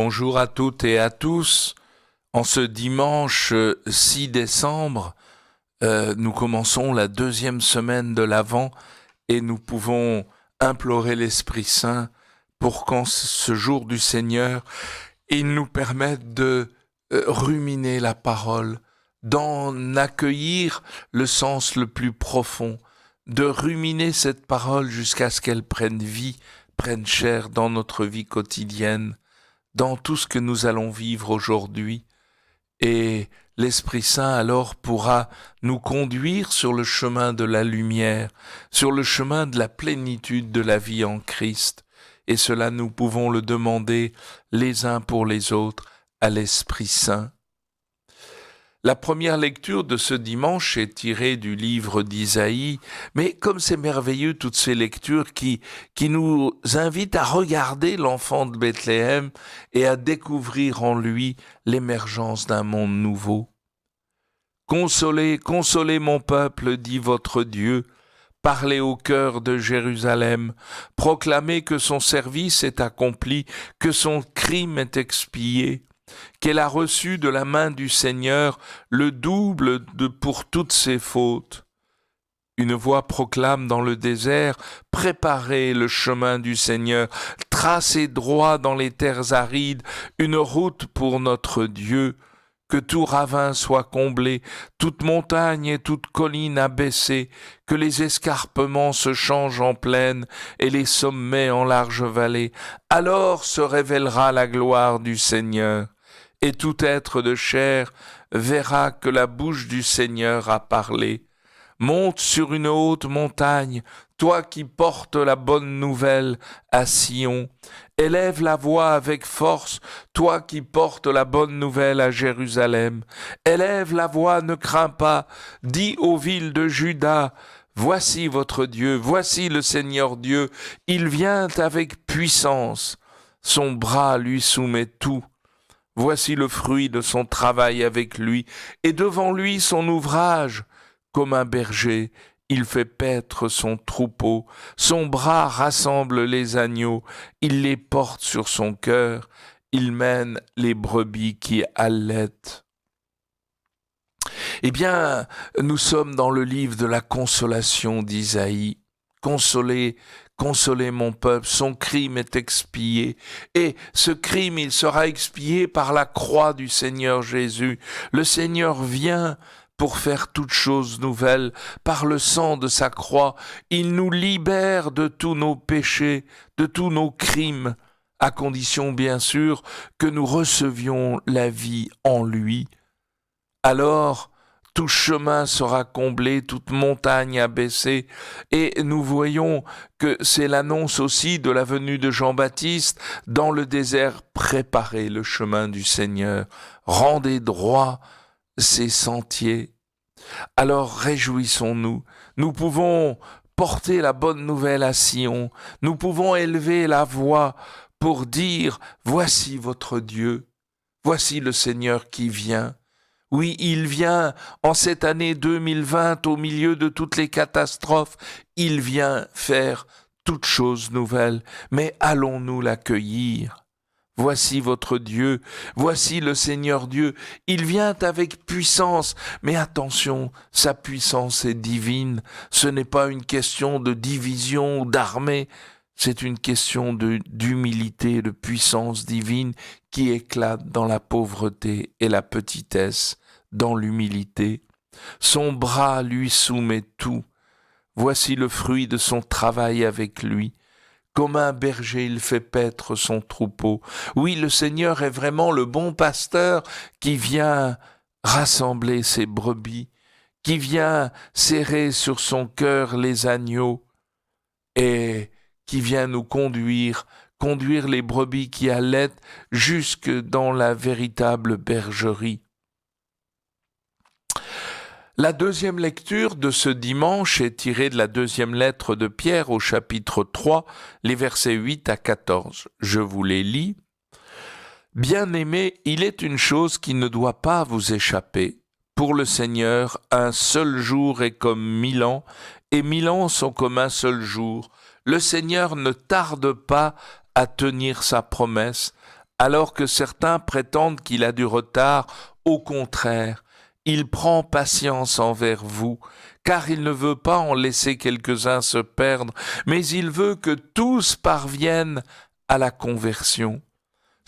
Bonjour à toutes et à tous. En ce dimanche 6 décembre, nous commençons la deuxième semaine de l'Avent et nous pouvons implorer l'Esprit Saint pour qu'en ce jour du Seigneur, il nous permette de ruminer la parole, d'en accueillir le sens le plus profond, de ruminer cette parole jusqu'à ce qu'elle prenne vie, prenne chair dans notre vie quotidienne, dans tout ce que nous allons vivre aujourd'hui. Et l'Esprit Saint alors pourra nous conduire sur le chemin de la lumière, sur le chemin de la plénitude de la vie en Christ. Et cela, nous pouvons le demander les uns pour les autres à l'Esprit Saint. La première lecture de ce dimanche est tirée du livre d'Isaïe, mais comme c'est merveilleux toutes ces lectures qui nous invitent à regarder l'enfant de Bethléem et à découvrir en lui l'émergence d'un monde nouveau. Consolez, consolez mon peuple, dit votre Dieu, parlez au cœur de Jérusalem, proclamez que son service est accompli, que son crime est expié, qu'elle a reçu de la main du Seigneur le double pour toutes ses fautes. Une voix proclame dans le désert, préparez le chemin du Seigneur, tracez droit dans les terres arides une route pour notre Dieu, que tout ravin soit comblé, toute montagne et toute colline abaissée, que les escarpements se changent en plaine et les sommets en larges vallées. Alors se révélera la gloire du Seigneur. Et tout être de chair verra que la bouche du Seigneur a parlé. Monte sur une haute montagne, toi qui portes la bonne nouvelle à Sion. Élève la voix avec force, toi qui portes la bonne nouvelle à Jérusalem. Élève la voix, ne crains pas, dis aux villes de Juda, voici votre Dieu, voici le Seigneur Dieu, il vient avec puissance, son bras lui soumet tout. Voici le fruit de son travail avec lui, et devant lui son ouvrage. Comme un berger, il fait paître son troupeau, son bras rassemble les agneaux, il les porte sur son cœur, il mène les brebis qui allaitent. Eh bien, nous sommes dans le livre de la consolation d'Isaïe. Consolez, consolez mon peuple, son crime est expié. Et ce crime, il sera expié par la croix du Seigneur Jésus. Le Seigneur vient pour faire toutes choses nouvelles. Par le sang de sa croix, il nous libère de tous nos péchés, de tous nos crimes, à condition bien sûr que nous recevions la vie en lui. Alors, tout chemin sera comblé, toute montagne abaissée, et nous voyons que c'est l'annonce aussi de la venue de Jean-Baptiste dans le désert. Préparez le chemin du Seigneur, rendez droit ses sentiers. Alors réjouissons-nous, nous pouvons porter la bonne nouvelle à Sion, nous pouvons élever la voix pour dire « Voici votre Dieu, voici le Seigneur qui vient ». Oui, il vient en cette année 2020, au milieu de toutes les catastrophes, il vient faire toutes choses nouvelles, mais allons-nous l'accueillir ? Voici votre Dieu, voici le Seigneur Dieu, il vient avec puissance, mais attention, sa puissance est divine, ce n'est pas une question de division ou d'armée, c'est une question d'humilité, de puissance divine qui éclate dans la pauvreté et la petitesse, dans l'humilité. Son bras lui soumet tout. Voici le fruit de son travail avec lui. Comme un berger, il fait paître son troupeau. Oui, le Seigneur est vraiment le bon pasteur qui vient rassembler ses brebis, qui vient serrer sur son cœur les agneaux et qui vient nous conduire les brebis qui allaitent jusque dans la véritable bergerie. La deuxième lecture de ce dimanche est tirée de la deuxième lettre de Pierre au chapitre 3, les versets 8 à 14. Je vous les lis. « Bien-aimés, il est une chose qui ne doit pas vous échapper. Pour le Seigneur, un seul jour est comme 1000 ans, et 1000 ans sont comme un seul jour. Le Seigneur ne tarde pas à tenir sa promesse, alors que certains prétendent qu'il a du retard. Au contraire, il prend patience envers vous, car il ne veut pas en laisser quelques-uns se perdre, mais il veut que tous parviennent à la conversion.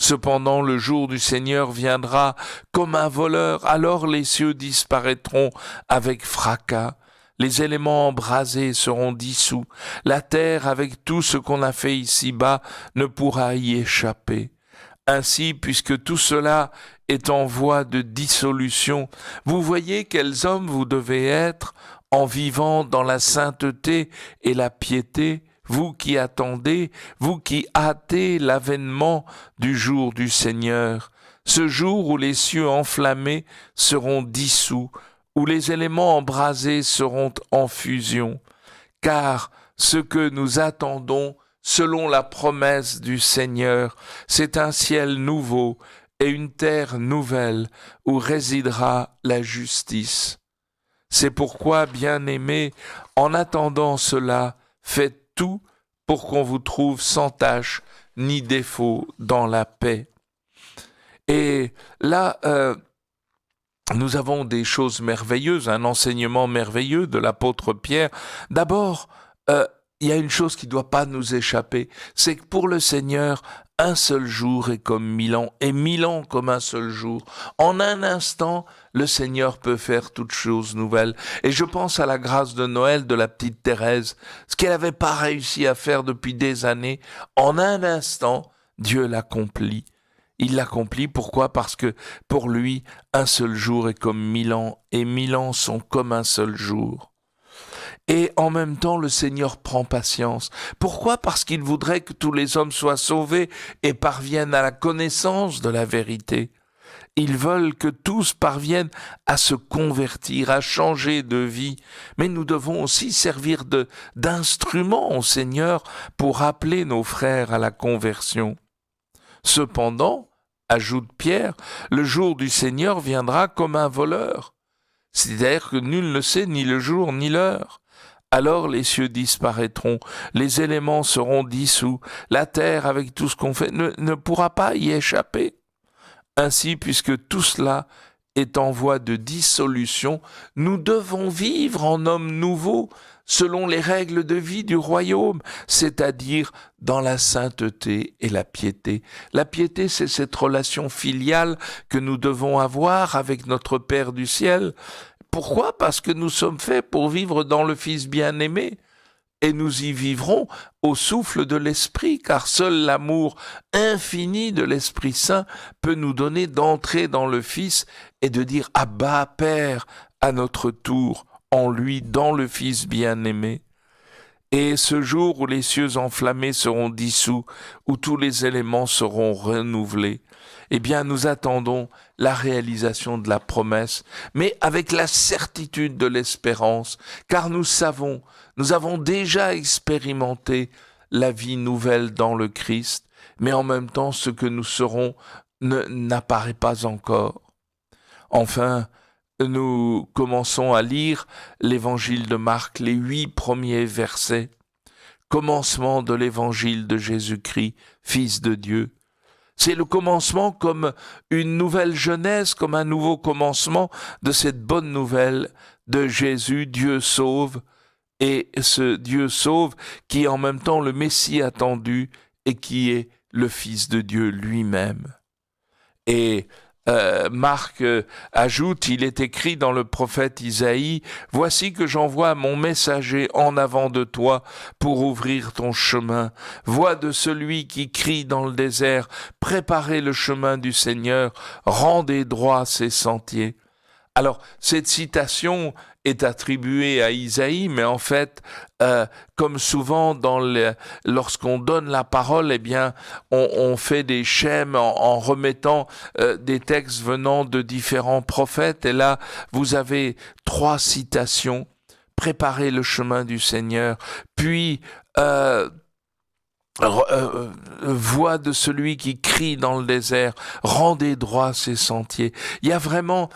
Cependant, le jour du Seigneur viendra comme un voleur, alors les cieux disparaîtront avec fracas, les éléments embrasés seront dissous, la terre avec tout ce qu'on a fait ici-bas ne pourra y échapper. Ainsi, puisque tout cela est en voie de dissolution, vous voyez quels hommes vous devez être en vivant dans la sainteté et la piété, vous qui attendez, vous qui hâtez l'avènement du jour du Seigneur, ce jour où les cieux enflammés seront dissous, où les éléments embrasés seront en fusion, car ce que nous attendons, selon la promesse du Seigneur, c'est un ciel nouveau et une terre nouvelle où résidera la justice. C'est pourquoi, bien-aimés, en attendant cela, faites tout pour qu'on vous trouve sans tache ni défaut dans la paix. Et là, nous avons des choses merveilleuses, un enseignement merveilleux de l'apôtre Pierre. D'abord, il y a une chose qui ne doit pas nous échapper, c'est que pour le Seigneur, un seul jour est comme 1000 ans, et 1000 ans comme un seul jour. En un instant, le Seigneur peut faire toutes choses nouvelles. Et je pense à la grâce de Noël de la petite Thérèse, ce qu'elle n'avait pas réussi à faire depuis des années. En un instant, Dieu l'accomplit. Il l'accomplit, pourquoi ? Parce que pour lui, un seul jour est comme 1000 ans, et 1000 ans sont comme un seul jour. Et en même temps, le Seigneur prend patience. Pourquoi ? Parce qu'il voudrait que tous les hommes soient sauvés et parviennent à la connaissance de la vérité. Ils veulent que tous parviennent à se convertir, à changer de vie. Mais nous devons aussi servir d'instrument au Seigneur pour appeler nos frères à la conversion. Cependant, ajoute Pierre, le jour du Seigneur viendra comme un voleur. C'est-à-dire que nul ne sait ni le jour ni l'heure. Alors les cieux disparaîtront, les éléments seront dissous, la terre avec tout ce qu'on fait ne pourra pas y échapper. Ainsi, puisque tout cela est en voie de dissolution, nous devons vivre en hommes nouveaux, selon les règles de vie du royaume, c'est-à-dire dans la sainteté et la piété. La piété, c'est cette relation filiale que nous devons avoir avec notre Père du ciel. Pourquoi ? Parce que nous sommes faits pour vivre dans le Fils bien-aimé. Et nous y vivrons au souffle de l'Esprit, car seul l'amour infini de l'Esprit Saint peut nous donner d'entrer dans le Fils et de dire « Abba, Père » à notre tour, en lui, dans le Fils bien-aimé. Et ce jour où les cieux enflammés seront dissous, où tous les éléments seront renouvelés, eh bien nous attendons la réalisation de la promesse, mais avec la certitude de l'espérance, car nous avons déjà expérimenté la vie nouvelle dans le Christ, mais en même temps ce que nous serons n'apparaît pas encore. Enfin, nous commençons à lire l'évangile de Marc, les 8 premiers versets, commencement de l'évangile de Jésus-Christ, Fils de Dieu. C'est le commencement comme une nouvelle genèse, comme un nouveau commencement de cette bonne nouvelle de Jésus, Dieu sauve, et ce Dieu sauve qui est en même temps le Messie attendu et qui est le Fils de Dieu lui-même. Et Marc ajoute, il est écrit dans le prophète Isaïe, « Voici que j'envoie mon messager en avant de toi pour ouvrir ton chemin. Voix de celui qui crie dans le désert, préparez le chemin du Seigneur, rendez droit ses sentiers. » Alors, cette citation est attribuée à Isaïe, mais en fait, comme souvent lorsqu'on donne la parole, eh bien, on fait des schèmes en remettant des textes venant de différents prophètes. Et là, vous avez 3 citations. Préparez le chemin du Seigneur. Puis, Voix de celui qui crie dans le désert, rendez droit ses sentiers. Il y a vraiment,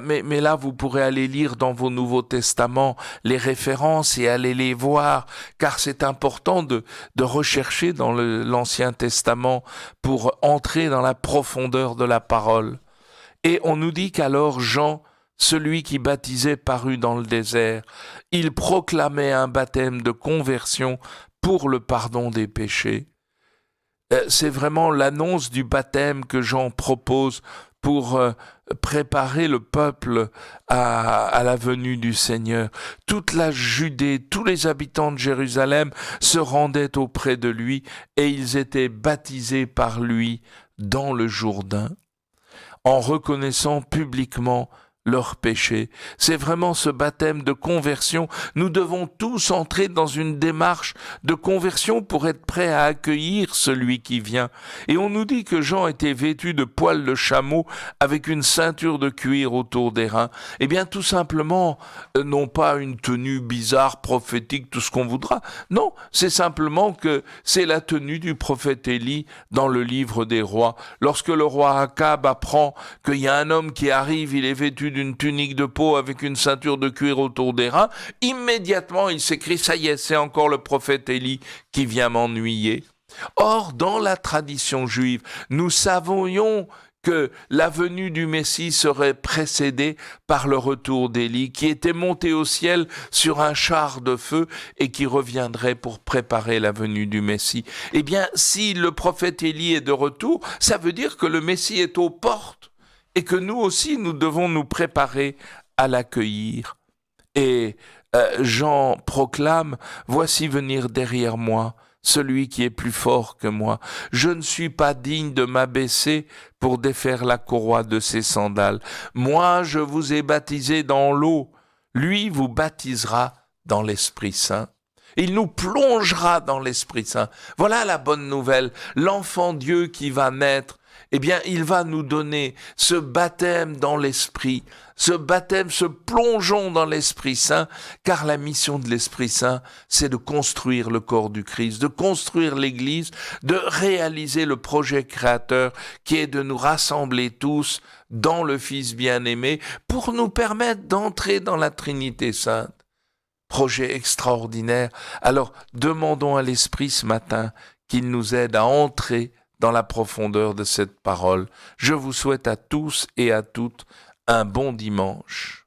mais là vous pourrez aller lire dans vos Nouveaux Testaments les références et aller les voir, car c'est important de rechercher dans l'Ancien Testament pour entrer dans la profondeur de la parole. Et on nous dit qu'alors Jean, celui qui baptisait, parut dans le désert. Il proclamait un baptême de conversion pour le pardon des péchés. C'est vraiment l'annonce du baptême que Jean propose pour préparer le peuple à la venue du Seigneur. Toute la Judée, tous les habitants de Jérusalem se rendaient auprès de lui et ils étaient baptisés par lui dans le Jourdain, en reconnaissant publiquement leurs péchés. C'est vraiment ce baptême de conversion. Nous devons tous entrer dans une démarche de conversion pour être prêts à accueillir celui qui vient. Et on nous dit que Jean était vêtu de poils de chameau avec une ceinture de cuir autour des reins. Eh bien, tout simplement, non pas une tenue bizarre, prophétique, tout ce qu'on voudra. Non, c'est simplement que c'est la tenue du prophète Élie dans le livre des rois. Lorsque le roi Akab apprend qu'il y a un homme qui arrive, il est vêtu d'une tunique de peau avec une ceinture de cuir autour des reins, immédiatement il s'écrie « ça y est, c'est encore le prophète Élie qui vient m'ennuyer ». Or, dans la tradition juive, nous savions que la venue du Messie serait précédée par le retour d'Élie, qui était monté au ciel sur un char de feu et qui reviendrait pour préparer la venue du Messie. Eh bien, si le prophète Élie est de retour, ça veut dire que le Messie est aux portes et que nous aussi, nous devons nous préparer à l'accueillir. Et Jean proclame « Voici venir derrière moi celui qui est plus fort que moi. Je ne suis pas digne de m'abaisser pour défaire la courroie de ses sandales. Moi, je vous ai baptisé dans l'eau. Lui vous baptisera dans l'Esprit Saint. Il nous plongera dans l'Esprit Saint. » Voilà la bonne nouvelle. L'enfant Dieu qui va naître, eh bien, il va nous donner ce baptême dans l'Esprit, ce baptême, ce plongeon dans l'Esprit Saint, car la mission de l'Esprit Saint, c'est de construire le corps du Christ, de construire l'Église, de réaliser le projet créateur qui est de nous rassembler tous dans le Fils bien-aimé pour nous permettre d'entrer dans la Trinité Sainte. Projet extraordinaire. Alors, demandons à l'Esprit ce matin qu'il nous aide à entrer dans la profondeur de cette parole. Je vous souhaite à tous et à toutes un bon dimanche.